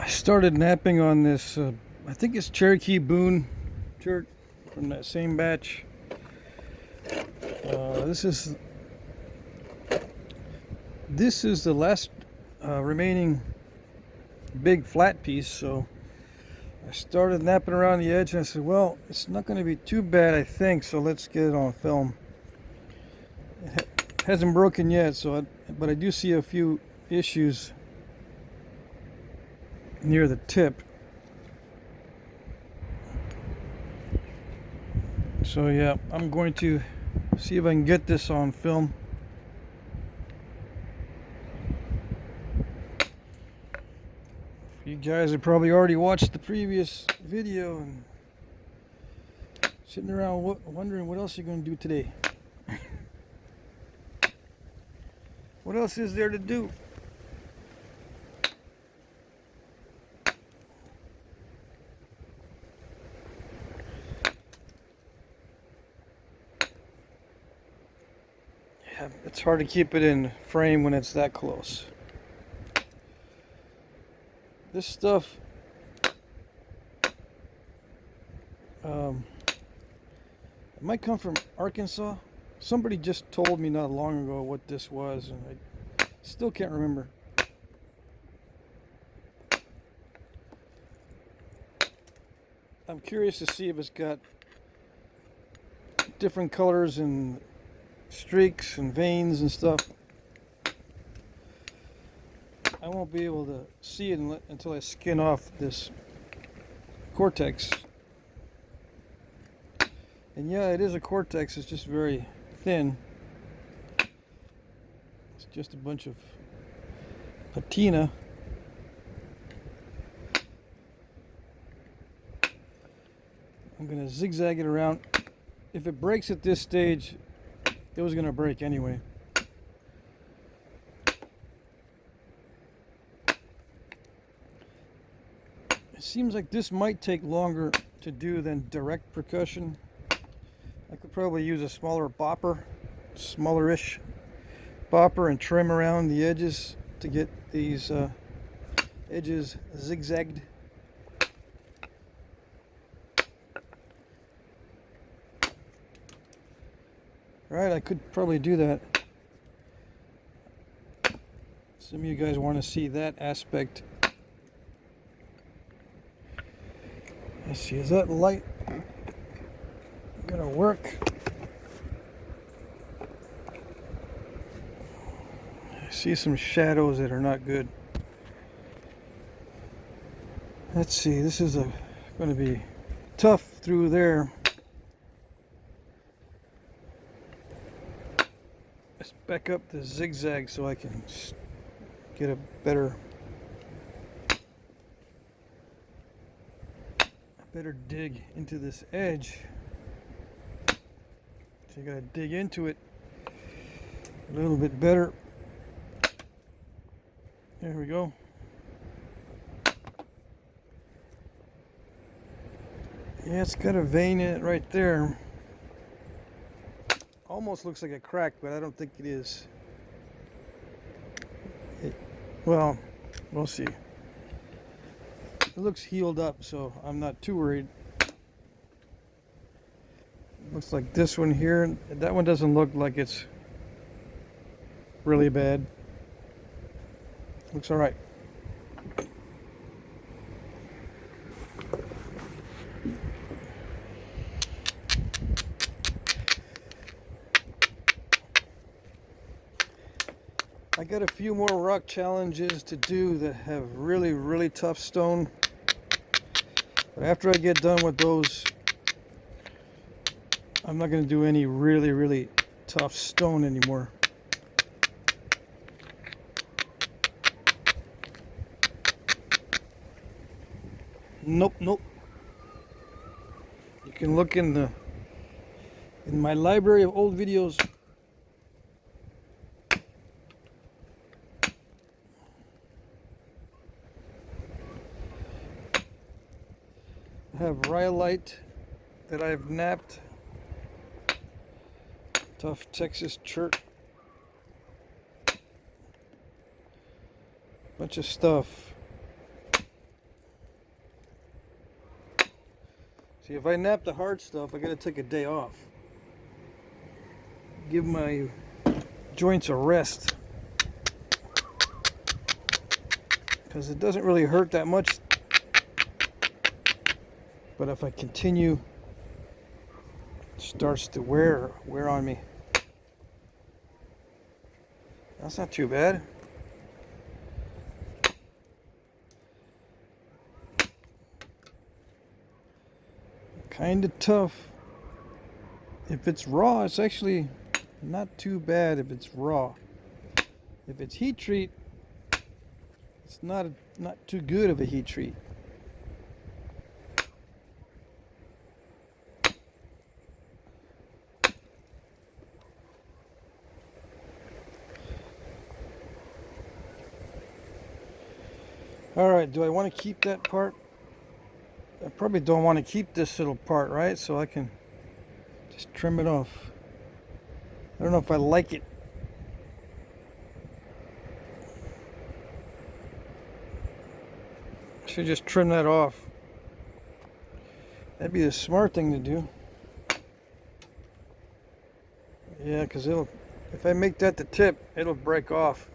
Started napping on this, I think it's Cherokee Boone Chert from that same batch. This is the last remaining big flat piece, so I started napping around the edge and I said, well, it's not going to be too bad, I think, so let's get it on film. It hasn't broken yet, but I do see a few issues near the tip. So yeah, I'm going to see if I can get this on film. You guys have probably already watched the previous video and sitting around wondering what else you're going to do today. What else is there to do? Yeah, it's hard to keep it in frame when it's that close. This stuff it might come from Arkansas. Somebody just told me not long ago what this was, and I still can't remember. I'm curious to see if it's got different colors and streaks and veins and stuff. I won't be able to see it until I skin off this cortex. And yeah, it is a cortex, it's just very thin. It's just a bunch of patina. I'm going to zigzag it around. If it breaks at this stage, it was going to break anyway. It seems like this might take longer to do than direct percussion. I could probably use a smaller bopper, smaller-ish bopper, and trim around the edges to get these edges zigzagged. Right, I could probably do that. Some of you guys want to see that aspect. Let's see, is that light gonna work? I see some shadows that are not good. Let's see, this is going to be tough through there. Let's back up the zigzag so I can get a better dig into this edge. So you gotta dig into it a little bit better. There we go. Yeah, it's got a vein in it right there. Almost looks like a crack, but I don't think it is. Well, we'll see. It looks healed up, so I'm not too worried. Looks like this one here. That one doesn't look like it's really bad. Looks all right. I got a few more rock challenges to do that have really, really tough stone. But after I get done with those, I'm not going to do any really, really tough stone anymore. Nope. You can look in my library of old videos. I have rhyolite that I've napped. Tough Texas Chert. Bunch of stuff. See, if I nap the hard stuff, I gotta take a day off. Give my joints a rest. Because it doesn't really hurt that much. But if I continue, it starts to wear on me. That's not too bad. Kind of tough. If it's raw, it's actually not too bad if it's raw. If it's heat treat, it's not too good of a heat treat. All right, do I want to keep that part? I probably don't want to keep this little part, right? So I can just trim it off. I don't know if I like it. I should just trim that off. That'd be the smart thing to do. Yeah, because if I make that the tip, it'll break off.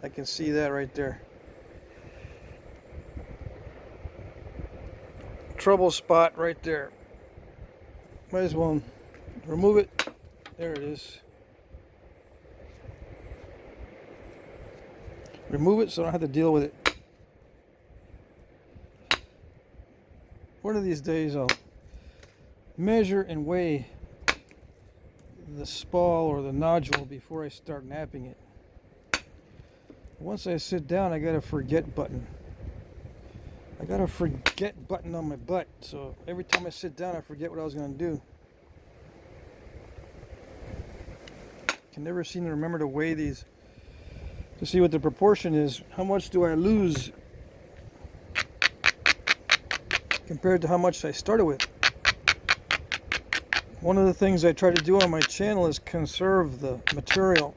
I can see that right there. Trouble spot right there. Might as well remove it. There it is. Remove it so I don't have to deal with it. One of these days I'll measure and weigh the spall or the nodule before I start napping it. Once I sit down, I got a forget button. I got a forget button on my butt, so every time I sit down I forget what I was going to do. Can never seem to remember to weigh these to see what the proportion is. How much do I lose compared to how much I started with? One of the things I try to do on my channel is conserve the material.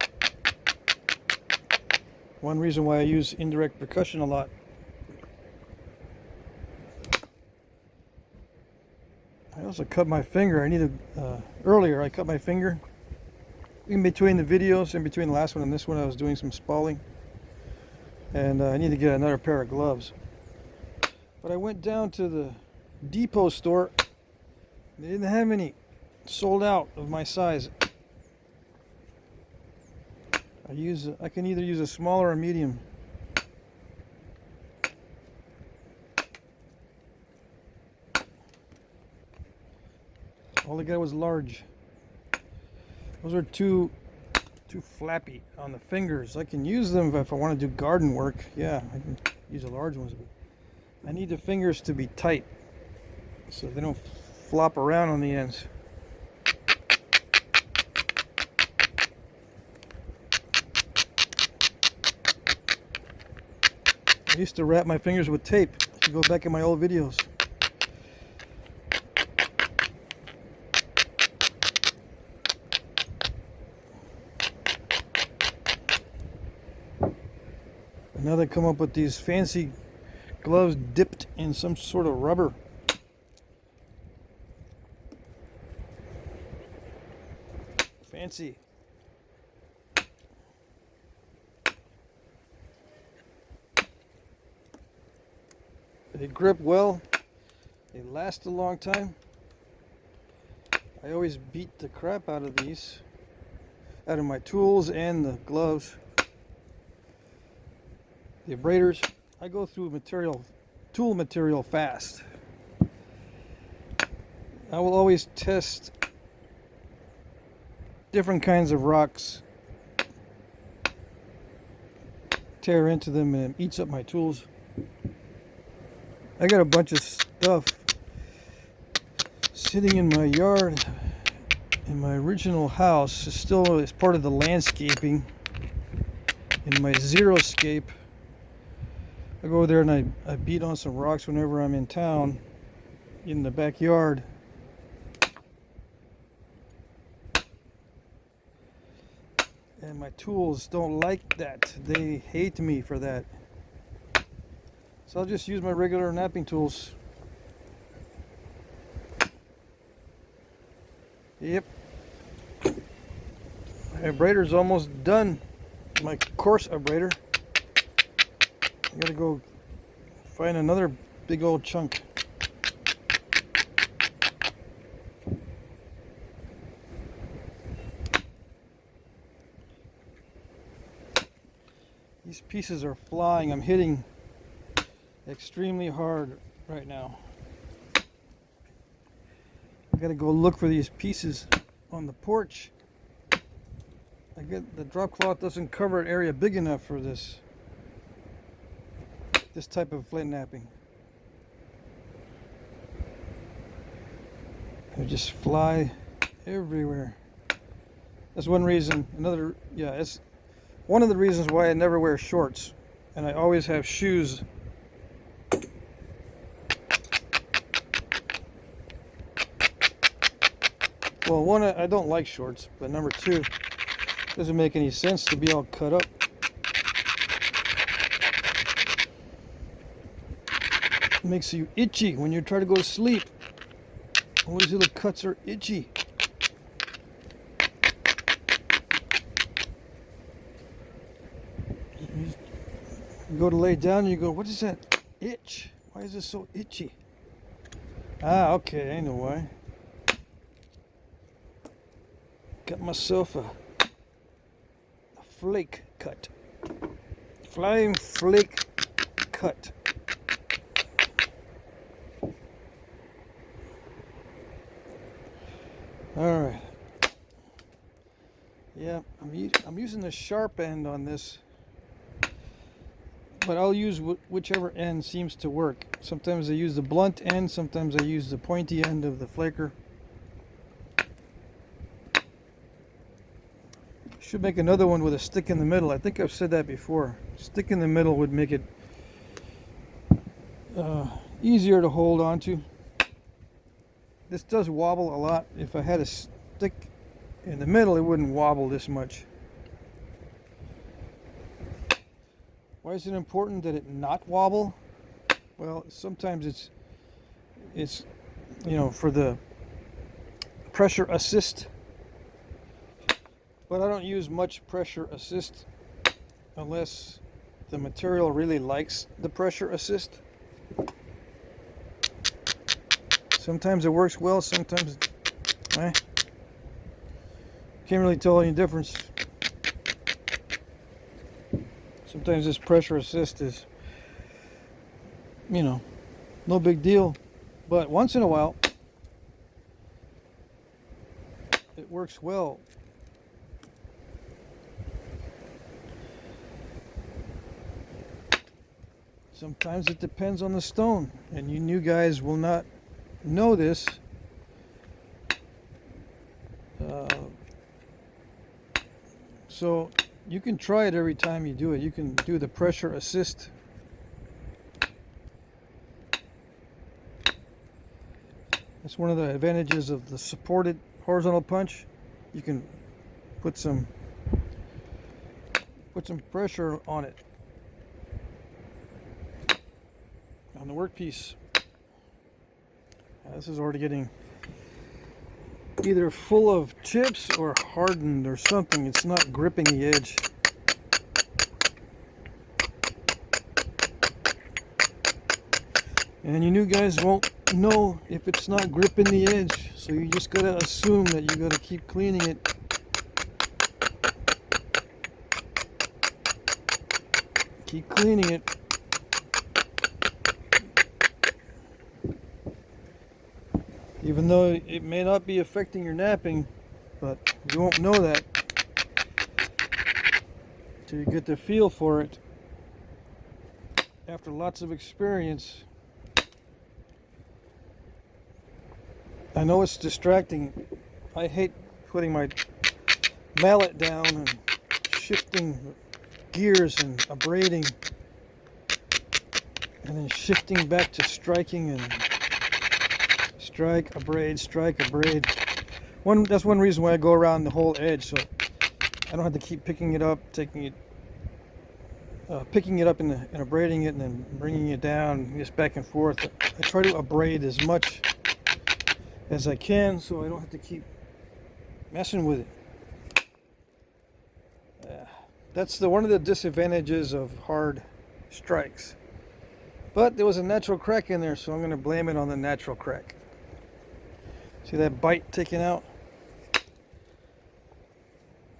One reason why I use indirect percussion a lot. I also cut my finger. Earlier I cut my finger. In between the videos, in between the last one and this one, I was doing some spalling. And I need to get another pair of gloves. But I went down to the depot store. They didn't have any. Sold out of my size. I can either use a small or a medium. All I got was large. Those are too flappy on the fingers. I can use them if I want to do garden work. Yeah, I can use the large ones. But I need the fingers to be tight so they don't flop around on the ends. I used to wrap my fingers with tape. If you go back in my old videos. Now they come up with these fancy gloves dipped in some sort of rubber. Fancy. They grip well. They last a long time. I always beat the crap out of these, out of my tools and the gloves. The abraders, I go through tool material fast. I will always test different kinds of rocks, tear into them, and it eats up my tools. I got a bunch of stuff sitting in my yard in my original house. It's still as part of the landscaping in my xeriscape. I go there and I beat on some rocks whenever I'm in town in the backyard. And my tools don't like that. They hate me for that. So I'll just use my regular knapping tools. Yep. My abrader's almost done. My coarse abrader. I gotta go find another big old chunk. These pieces are flying. I'm hitting extremely hard right now. I gotta go look for these pieces on the porch. The drop cloth doesn't cover an area big enough for this type of flint knapping. They just fly everywhere. That's one reason. It's one of the reasons why I never wear shorts, and I always have shoes. Well, one, I don't like shorts, but number two, it doesn't make any sense to be all cut up. It makes you itchy when you try to go to sleep. All these little cuts are itchy. You go to lay down and you go, what is that itch? Why is this so itchy? Ah, okay, I know why. Got myself a flake cut. Flying flake cut. All right. Yeah, I'm using the sharp end on this, but I'll use whichever end seems to work. Sometimes I use the blunt end, sometimes I use the pointy end of the flaker. Should make another one with a stick in the middle. I think I've said that before. Stick in the middle would make it easier to hold on to. This does wobble a lot. If I had a stick in the middle, it wouldn't wobble this much. Why is it important that it not wobble? Well, sometimes it's for the pressure assist. But I don't use much pressure assist unless the material really likes the pressure assist. Sometimes it works well, sometimes can't really tell any difference. Sometimes this pressure assist is, no big deal. But once in a while, it works well. Sometimes it depends on the stone, and you new guys will not know this. So you can try it every time you do it. You can do the pressure assist. That's one of the advantages of the supported horizontal punch. You can put some pressure on it, on the workpiece. This is already getting either full of chips or hardened or something. It's not gripping the edge. And you new guys won't know if it's not gripping the edge, so you just gotta assume that you gotta keep cleaning it. Keep cleaning it. Even though it may not be affecting your knapping, but you won't know that till you get the feel for it after lots of experience. I know it's distracting. I hate putting my mallet down and shifting gears and abrading and then shifting back to striking and strike, abrade, strike, abrade. That's one reason why I go around the whole edge, so I don't have to keep picking it up, picking it up and abrading it and then bringing it down, just back and forth. I try to abrade as much as I can, so I don't have to keep messing with it. That's one of the disadvantages of hard strikes. But there was a natural crack in there, so I'm going to blame it on the natural crack. See that bite taken out?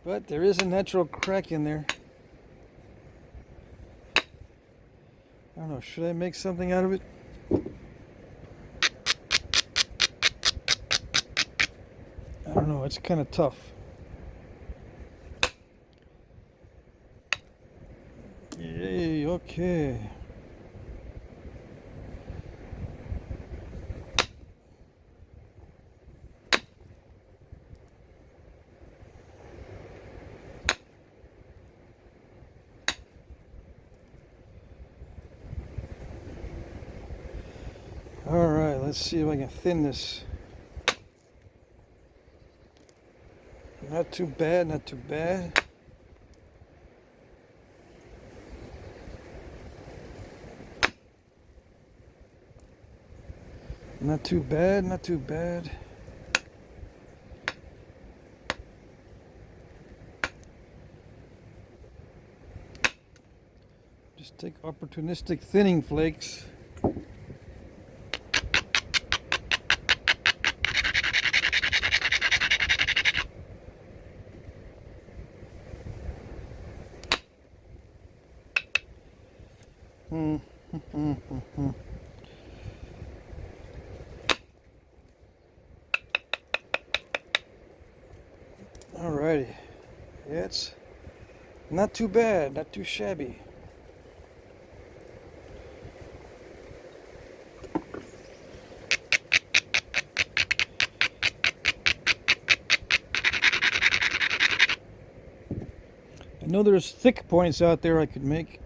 But there is a natural crack in there. I don't know, should I make something out of it? I don't know, it's kind of tough. Yay, okay. Alright, let's see if I can thin this. Not too bad, not too bad. Not too bad, not too bad. Just take opportunistic thinning flakes. Alrighty, yeah, it's not too bad, not too shabby. I know there's thick points out there I could make.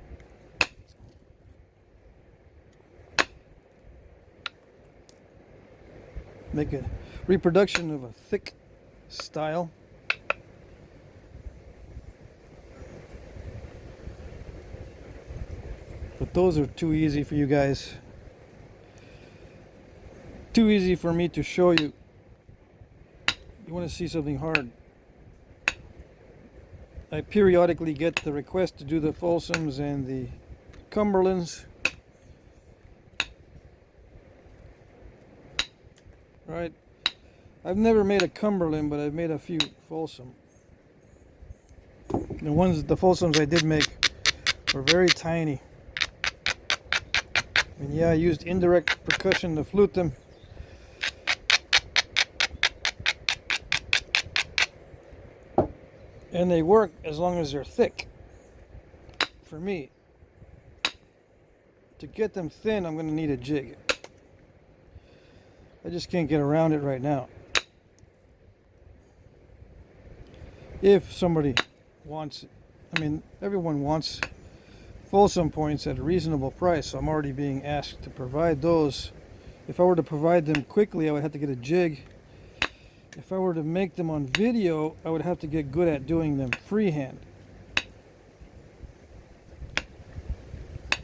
Make a reproduction of a thick style. But those are too easy for you guys. Too easy for me to show you. You want to see something hard. I periodically get the request to do the Folsoms and the Cumberlands. Right. I've never made a Cumberland, but I've made a few Folsom. The Folsoms I did make were very tiny. And yeah, I used indirect percussion to flute them. And they work as long as they're thick. For me. To get them thin, I'm going to need a jig. I just can't get around it right now. If somebody wants it. I mean, everyone wants Folsom points at a reasonable price, so I'm already being asked to provide those. If I were to provide them quickly, I would have to get a jig. If I were to make them on video, I would have to get good at doing them freehand.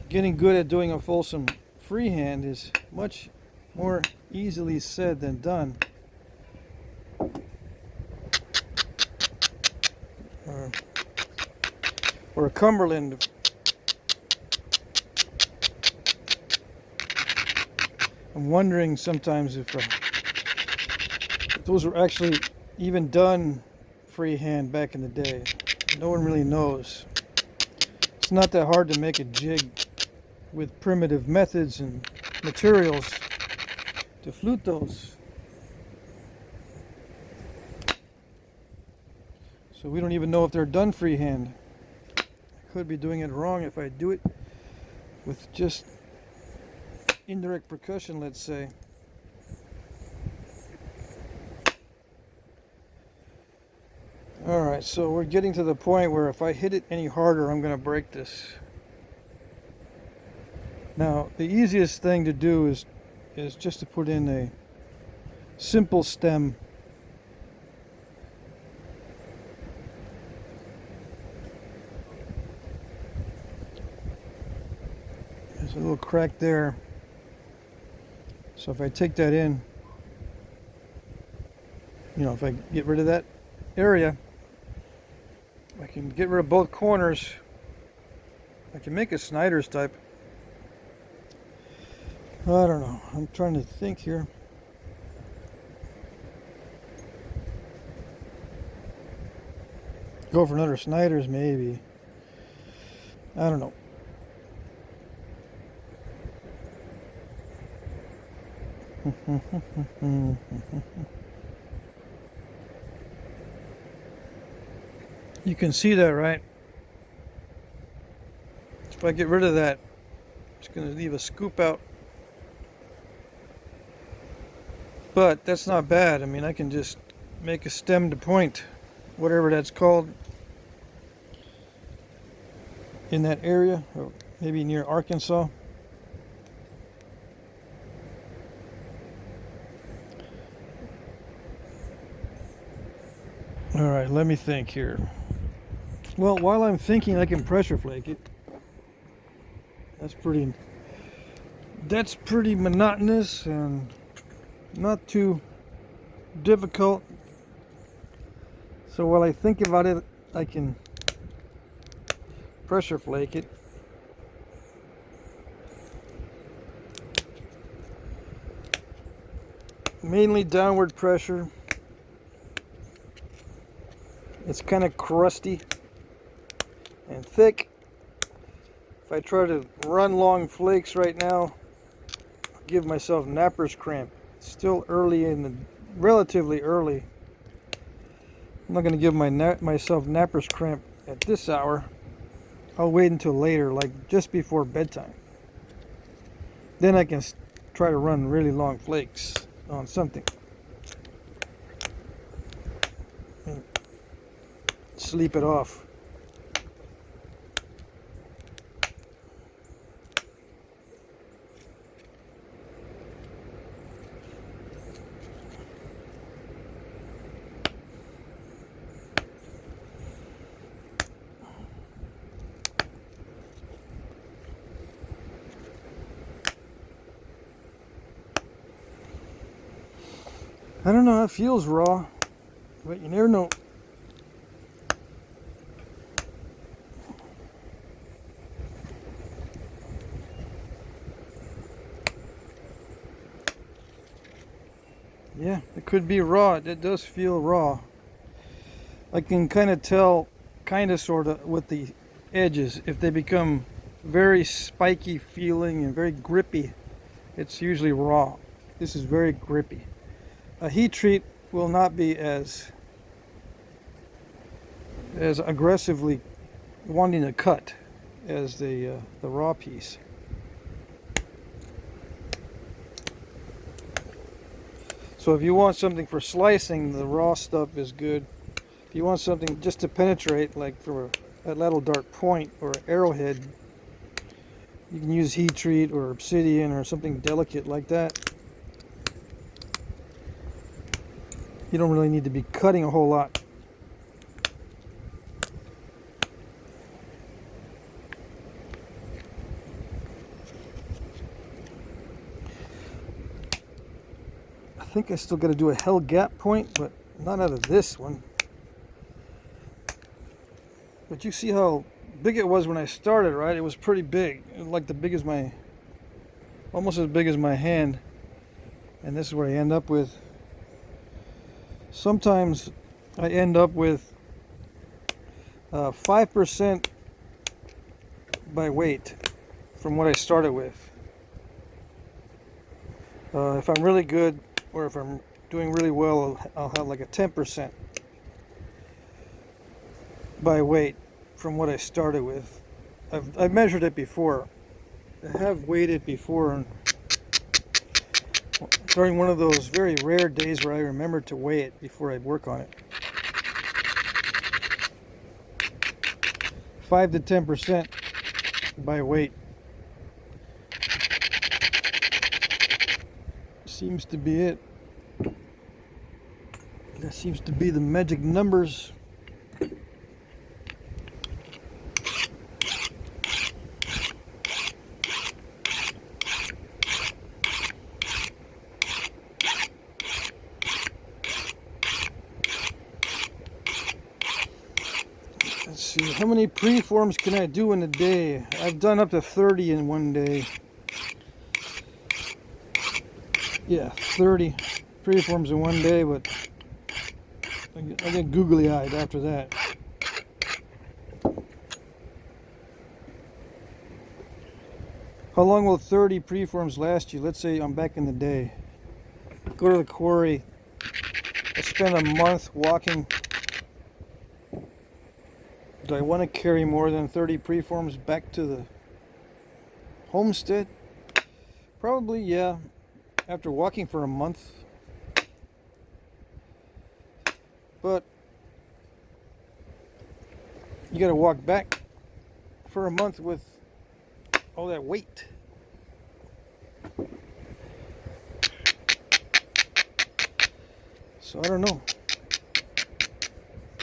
Getting good at doing a Folsom freehand is much more easily said than done. Or a Cumberland. I'm wondering sometimes if those were actually even done freehand back in the day. No one really knows. It's not that hard to make a jig with primitive methods and materials to flute those. So we don't even know if they're done freehand. I could be doing it wrong if I do it with just indirect percussion, let's say. Alright, so we're getting to the point where if I hit it any harder, I'm going to break this. Now, the easiest thing to do is just to put in a simple stem. There's a little crack there. So if I take that in, if I get rid of that, area. I can get rid of both corners. I can make a Snyder's type. I don't know. I'm trying to think here. Go for another Snyder's maybe. I don't know. You can see that, right? If I get rid of that, it's going to leave a scoop out. But that's not bad. I mean, I can just make a stem to point, whatever that's called, in that area, or maybe near Arkansas. All right, let me think here. Well, while I'm thinking, I can pressure flake it. That's pretty monotonous and not too difficult. So while I think about it, I can pressure flake it. Mainly downward pressure. It's kind of crusty and thick. If I try to run long flakes right now, I'll give myself knapper's cramp. It's still early relatively early. I'm not going to give myself knapper's cramp at this hour. I'll wait until later, like just before bedtime. Then I can try to run really long flakes on something. And sleep it off. I don't know, it feels raw, but you never know. Yeah, it could be raw. It does feel raw. I can kind of tell, sort of, with the edges. If they become very spiky feeling and very grippy, it's usually raw. This is very grippy. A heat treat will not be as aggressively wanting to cut as the raw piece. So if you want something for slicing, the raw stuff is good. If you want something just to penetrate, like for a little dart point or arrowhead, you can use heat treat or obsidian or something delicate like that. You don't really need to be cutting a whole lot. I think I still got to do a hell gap point, but not out of this one. But you see how big it was when I started, right? It was pretty big. It was like almost as big as my hand. And this is what I end up with. Sometimes I end up with 5% by weight from what I started with. If I'm really good, or if I'm doing really well, I'll have like a 10% by weight from what I started with. I've measured it before. I have weighed it before during one of those very rare days where I remembered to weigh it before I'd work on it. 5 to 10% by weight seems to be it. That seems to be the magic numbers. see, how many preforms can I do in a day? I've done up to 30 in one day. Yeah, 30 preforms in one day, but I get googly-eyed after that. How long will 30 preforms last you? Let's say I'm back in the day. Go to the quarry. I spend a month walking. Do I want to carry more than 30 preforms back to the homestead? Probably, yeah. After walking for a month. But you got to walk back for a month with all that weight. So I don't know.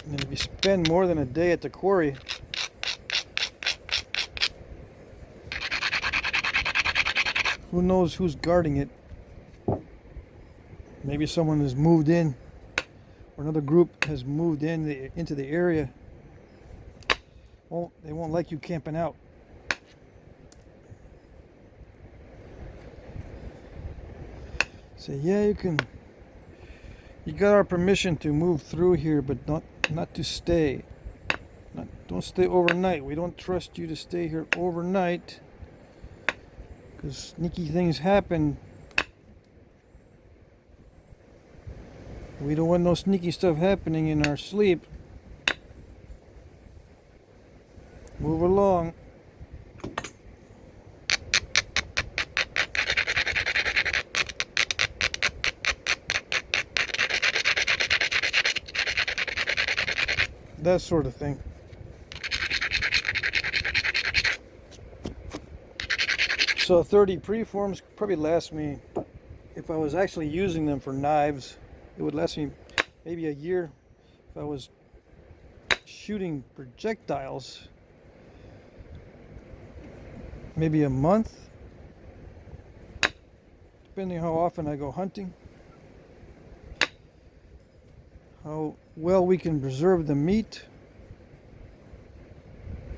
And if you spend more than a day at the quarry, who knows who's guarding it? Maybe someone has moved in, or another group has moved into the area. Well, they won't like you camping out. Say, yeah, you can. You got our permission to move through here, but not to stay. Don't stay overnight. We don't trust you to stay here overnight, because sneaky things happen. We don't want no sneaky stuff happening in our sleep. Move along. That sort of thing. So 30 preforms probably last me, if I was actually using them for knives, it would last me maybe a year. If I was shooting projectiles, maybe a month, depending how often I go hunting. How well we can preserve the meat,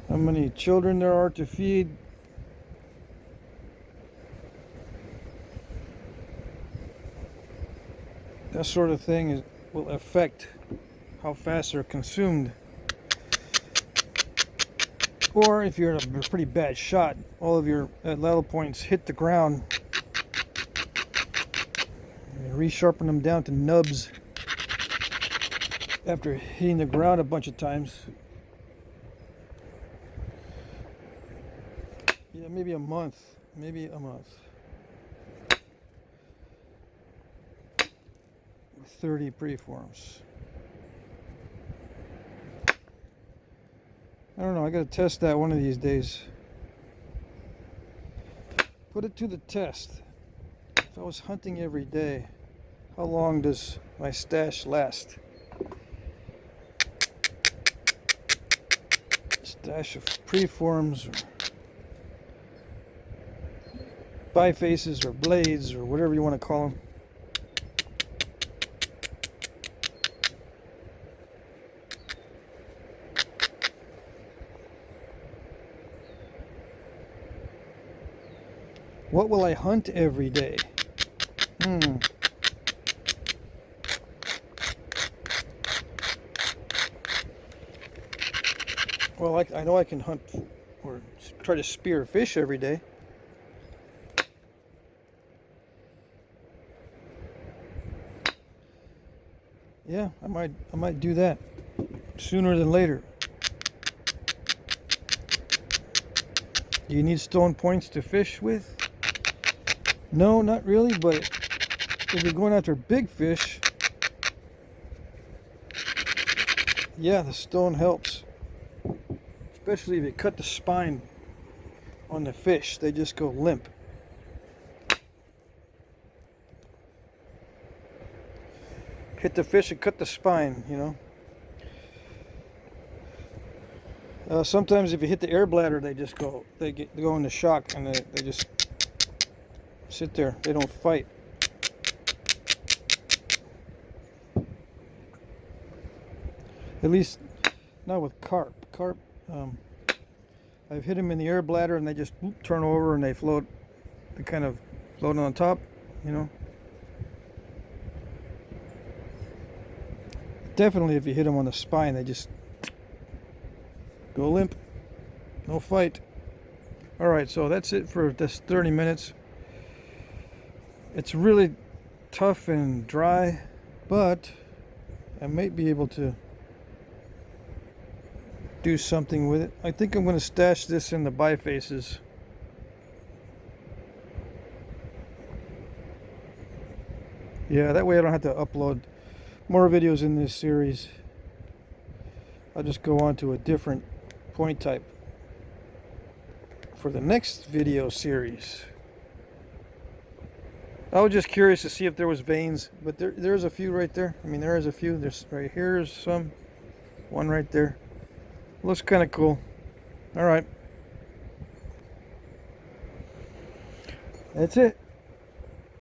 how many children there are to feed. That sort of thing will affect how fast they're consumed. Or if you're a pretty bad shot, all of your level points hit the ground, and resharpen them down to nubs after hitting the ground a bunch of times. Yeah, maybe a month. 30 preforms. I don't know, I gotta test that one of these days. Put it to the test. If I was hunting every day, how long does my stash last? Stash of preforms or bifaces or blades or whatever you want to call them. What will I hunt every day? Well, I know I can hunt or try to spear fish every day. Yeah, I might do that sooner than later. Do you need stone points to fish with? No, not really, but if you're going after big fish, yeah, the stone helps. Especially if you cut the spine on the fish, they just go limp. Hit the fish and cut the spine, you know. Sometimes if you hit the air bladder, they go into shock and they just sit there. They don't fight. At least not with carp. Carp, I've hit them in the air bladder and they just turn over and they float. They kind of float on top, you know. Definitely if you hit them on the spine, they just go limp. No fight. Alright, so that's it for this 30 minutes. It's really tough and dry, but I might be able to do something with it. I think I'm going to stash this in the bifaces. Yeah, that way I don't have to upload more videos in this series. I'll just go on to a different point type for the next video series. I was just curious to see if there was veins, but there's a few right there. I mean, there is a few. There's right here's some. One right there. Looks kind of cool. All right. That's it.